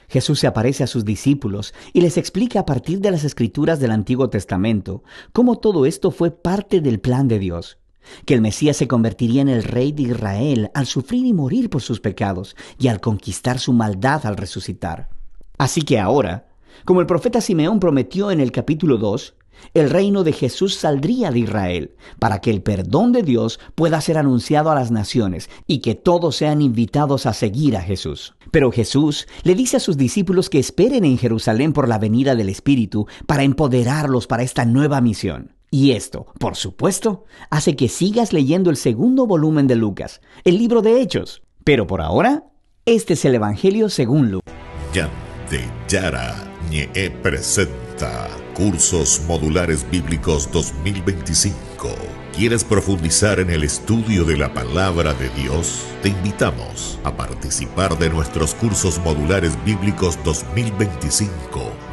Jesús se aparece a sus discípulos y les explica a partir de las escrituras del Antiguo Testamento cómo todo esto fue parte del plan de Dios. Que el Mesías se convertiría en el rey de Israel al sufrir y morir por sus pecados y al conquistar su maldad al resucitar. Así que ahora, como el profeta Simeón prometió en el capítulo 2, el reino de Jesús saldría de Israel para que el perdón de Dios pueda ser anunciado a las naciones y que todos sean invitados a seguir a Jesús. Pero Jesús le dice a sus discípulos que esperen en Jerusalén por la venida del Espíritu para empoderarlos para esta nueva misión. Y esto, por supuesto, hace que sigas leyendo el segundo volumen de Lucas, el libro de Hechos. Pero por ahora, este es el Evangelio según Lucas. Ñande Yara Ñe presenta Cursos Modulares Bíblicos 2025. ¿Quieres profundizar en el estudio de la Palabra de Dios? Te invitamos a participar de nuestros Cursos Modulares Bíblicos 2025.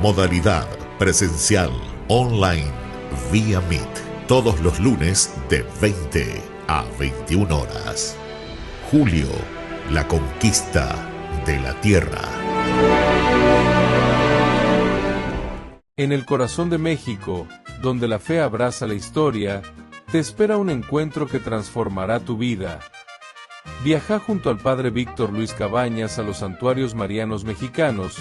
Modalidad presencial, online, vía Meet. Todos los lunes de 20 a 21 horas. Julio, la conquista de la tierra. En el corazón de México, donde la fe abraza la historia, te espera un encuentro que transformará tu vida. Viaja junto al Padre Víctor Luis Cabañas a los santuarios marianos mexicanos,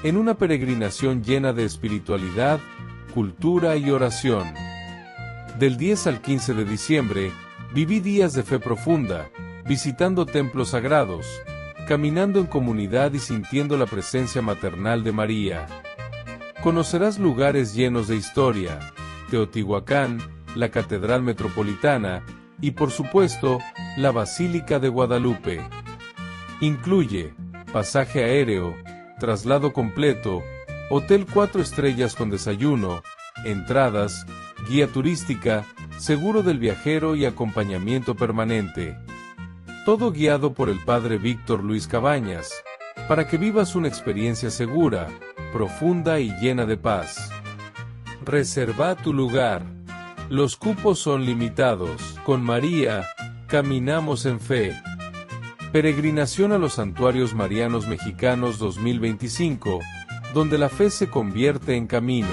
en una peregrinación llena de espiritualidad, cultura y oración. Del 10 al 15 de diciembre, viví días de fe profunda, visitando templos sagrados, caminando en comunidad y sintiendo la presencia maternal de María. Conocerás lugares llenos de historia, Teotihuacán, la Catedral Metropolitana y, por supuesto, la Basílica de Guadalupe. Incluye pasaje aéreo, traslado completo, hotel 4 estrellas con desayuno, entradas, guía turística, seguro del viajero y acompañamiento permanente. Todo guiado por el Padre Víctor Luis Cabañas, para que vivas una experiencia segura, profunda y llena de paz. Reserva tu lugar. Los cupos son limitados. Con María, caminamos en fe. Peregrinación a los Santuarios Marianos Mexicanos 2025, donde la fe se convierte en camino.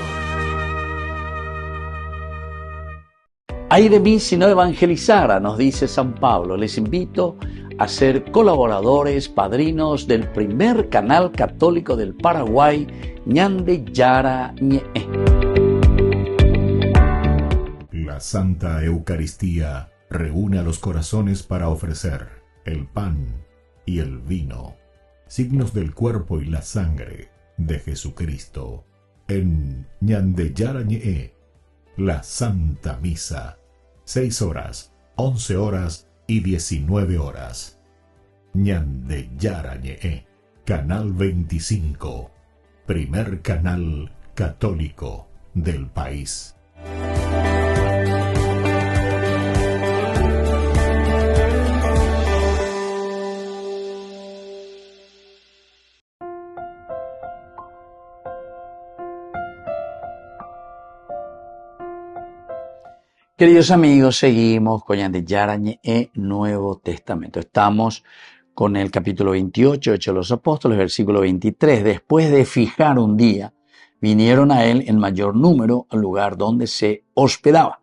Ay de mí si no evangelizara, nos dice San Pablo. Les invito a ser colaboradores, padrinos del primer canal católico del Paraguay, Ñande Yara Ñe. La Santa Eucaristía reúne a los corazones para ofrecer el pan y el vino, signos del cuerpo y la sangre de Jesucristo. En Ñande Yara Ñe, la Santa Misa, 6 horas, 11 horas y 19 horas. Ñande Yara Ñe, Canal 25, primer canal católico del país. Queridos amigos, seguimos con Ñande Yara Ñe Nuevo Testamento. Estamos con el capítulo 28, Hechos de los Apóstoles, versículo 23. Después de fijar un día, vinieron a él en mayor número al lugar donde se hospedaba.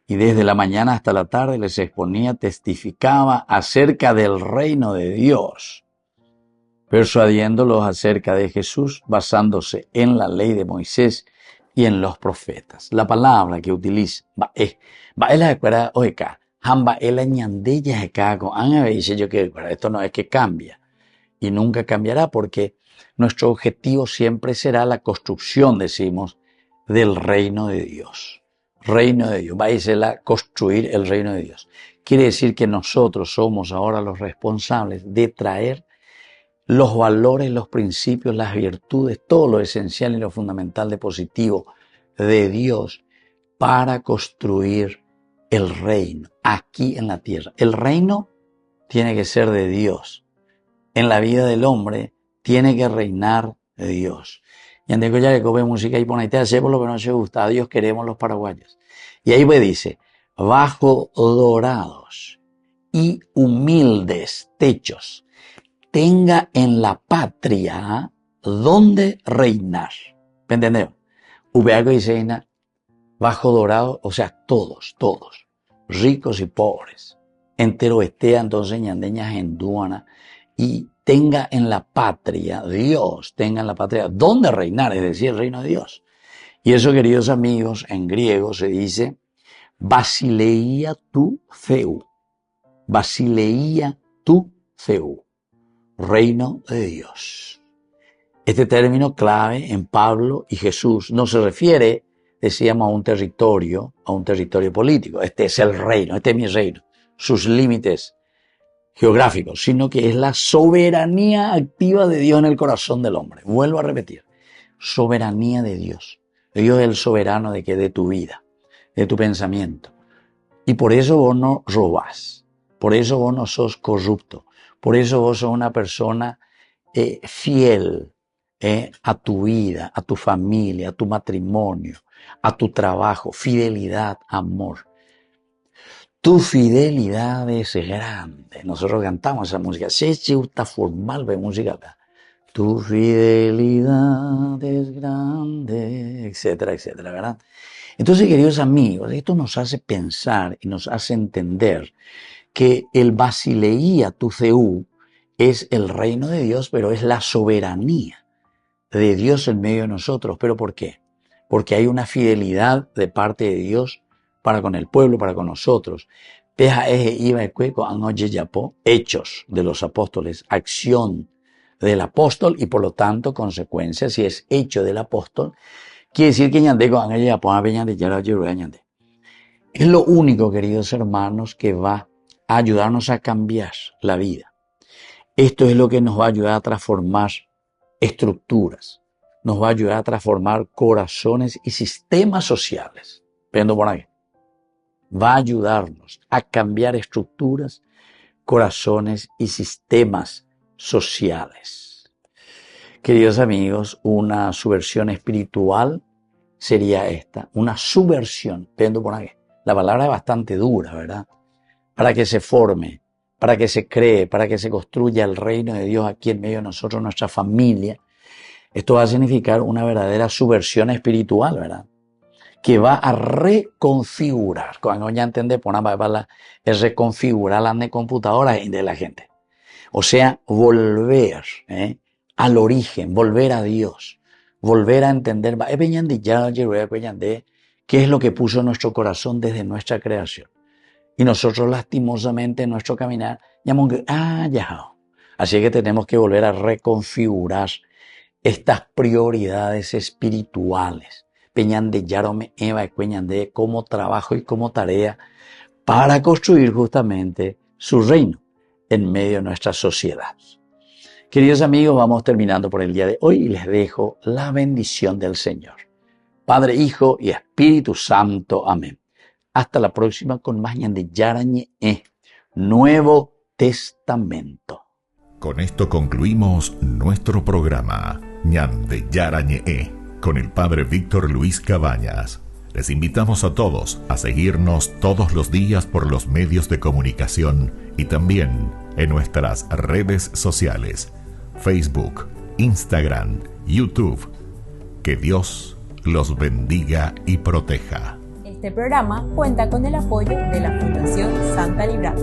Y desde la mañana hasta la tarde les exponía, testificaba acerca del reino de Dios, persuadiéndolos acerca de Jesús, basándose en la ley de Moisés y en los profetas. La palabra que utiliza esto no es que cambia y nunca cambiará, porque nuestro objetivo siempre será la construcción, decimos, del reino de Dios. Reino de Dios, va a ser construir el reino de Dios. Quiere decir que nosotros somos ahora los responsables de traer los valores, los principios, las virtudes, todo lo esencial y lo fundamental de positivo de Dios para construir el reino aquí en la tierra. El reino tiene que ser de Dios. En la vida del hombre tiene que reinar de Dios. Y ande ya le cope música y pone, te hacemos lo que nos gusta, a Dios queremos los paraguayos. Y ahí pues dice, bajo dorados y humildes techos, tenga en la patria donde reinar. ¿Me entendés? Ubeaco y Seina, bajo dorado, o sea, todos, ricos y pobres, entero estea entonces ñandeñas en Duana, y tenga en la patria, Dios tenga en la patria donde reinar, es decir, el reino de Dios. Y eso, queridos amigos, en griego se dice Basileia tu Theou, Basileia tu Theou, reino de Dios. Este término clave en Pablo y Jesús no se refiere, decíamos, a un territorio político. Este es el reino, este es mi reino, sus límites geográficos, sino que es la soberanía activa de Dios en el corazón del hombre. Vuelvo a repetir, soberanía de Dios. Dios es el soberano de tu vida, de tu pensamiento. Y por eso vos no robás, por eso vos no sos corrupto, por eso vos sos una persona fiel a tu vida, a tu familia, a tu matrimonio, a tu trabajo, fidelidad, amor. Tu fidelidad es grande. Nosotros cantamos esa música. Se gusta formal de música acá. Tu fidelidad es grande, etcétera, etcétera, ¿verdad? Entonces, queridos amigos, esto nos hace pensar y nos hace entender que el Basileia tu Theou es el reino de Dios, pero es la soberanía de Dios en medio de nosotros. ¿Pero por qué? Porque hay una fidelidad de parte de Dios para con el pueblo, para con nosotros. Hechos de los apóstoles, acción del apóstol y por lo tanto consecuencia. Si es hecho del apóstol, quiere decir que es lo único, queridos hermanos, que va a ayudarnos a cambiar la vida. Esto es lo que nos va a ayudar a transformar estructuras, nos va a ayudar a transformar corazones y sistemas sociales. Vendo por ahí. Va a ayudarnos a cambiar estructuras, corazones y sistemas sociales. Queridos amigos, una subversión espiritual sería esta, una subversión. Vendo por ahí. La palabra es bastante dura, ¿verdad? Para que se forme, para que se cree, para que se construya el reino de Dios aquí en medio de nosotros, nuestra familia. Esto va a significar una verdadera subversión espiritual, ¿verdad? Que va a reconfigurar. Cuando ya entendé, es reconfigurar las computadoras de la gente. O sea, volver al origen, volver a Dios, volver a entender qué es lo que puso en nuestro corazón desde nuestra creación. Y nosotros lastimosamente en nuestro caminar llamamos así que tenemos que volver a reconfigurar estas prioridades espirituales. Peñande Yarome Eva y Peñande como trabajo y como tarea para construir justamente su reino en medio de nuestra sociedad. Queridos amigos, vamos terminando por el día de hoy y les dejo la bendición del Señor. Padre, Hijo y Espíritu Santo. Amén. Hasta la próxima con más Ñande Yarañe, Nuevo Testamento. Con esto concluimos nuestro programa Ñande Yarañe con el Padre Víctor Luis Cabañas. Les invitamos a todos a seguirnos todos los días por los medios de comunicación y también en nuestras redes sociales, Facebook, Instagram, YouTube. Que Dios los bendiga y proteja. Este programa cuenta con el apoyo de la Fundación Santa Librada.